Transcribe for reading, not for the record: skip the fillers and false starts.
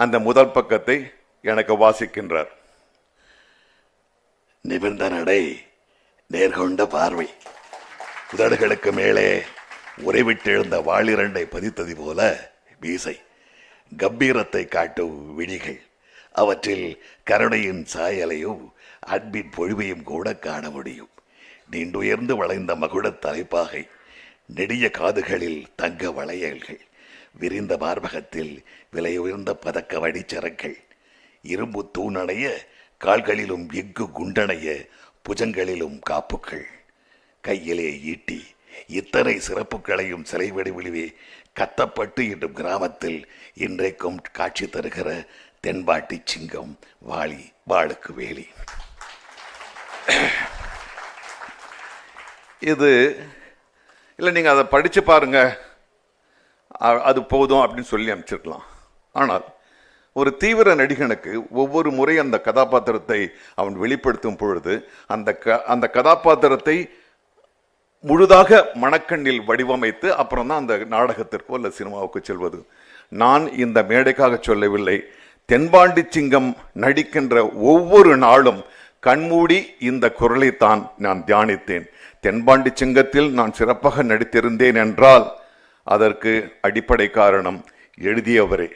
அந்த முதல் பக்கத்தை எனக்கு வாசிக்கின்றார். நிமிர்ந்த நடை, நேர்கொண்ட பார்வை, உதடுகளுக்கு மேலே உறைவிட்டு எழுந்த வாளிரண்டை பதித்தது போல மீசை, கம்பீரத்தை காட்டும் விழிகள், அவற்றில் கருணையின் சாயலையும் அன்பின் பொழிவையும் கூட காண முடியும். நீண்டுயர்ந்து வளைந்த மகுடத் தலைப்பாகை, நெடிய காதுகளில் தங்க வளையல்கள், விரிந்த மார்பகத்தில் விலையுயர்ந்த பதக்க வடிச்சரங்கள், இரும்பு தூணணைய கால்களிலும் எஃகு குண்டணைய புஜங்களிலும் காப்புக்கள், கையிலே ஈட்டி, இத்தனை சிறப்புகளையும் சிலை வடிவிலே கத்தப்பட்டு என்னும் கிராமத்தில் இன்றைக்கும் காட்சி தருகிற தென்பாட்டி சிங்கம் வாளி, வாளுக்கு வேலி. இது இல்லை, நீங்கள் அதை படித்து பாருங்க, அது போதும் அப்படின்னு சொல்லி அனுப்பிச்சிருக்கலாம். ஆனால் ஒரு தீவிர நடிகனுக்கு ஒவ்வொரு முறை அந்த கதாபாத்திரத்தை அவன் வெளிப்படுத்தும் பொழுது அந்த கதாபாத்திரத்தை முழுதாக மனக்கண்ணில் வடிவமைத்து அப்புறம் தான் அந்த நாடகத்திற்கோ அல்ல சினிமாவுக்கு செல்வது. நான் இந்த மேடைக்காக சொல்லவில்லை. தென்பாண்டி சிங்கம் நடிக்கின்ற ஒவ்வொரு நாளும் கண்மூடி இந்த குரலைத்தான் நான் தியானித்தேன். தென்பாண்டி சிங்கத்தில் நான் சிறப்பாக நடித்திருந்தேன் என்றால் அதற்கு அடிப்படை காரணம் எழுதியவரே.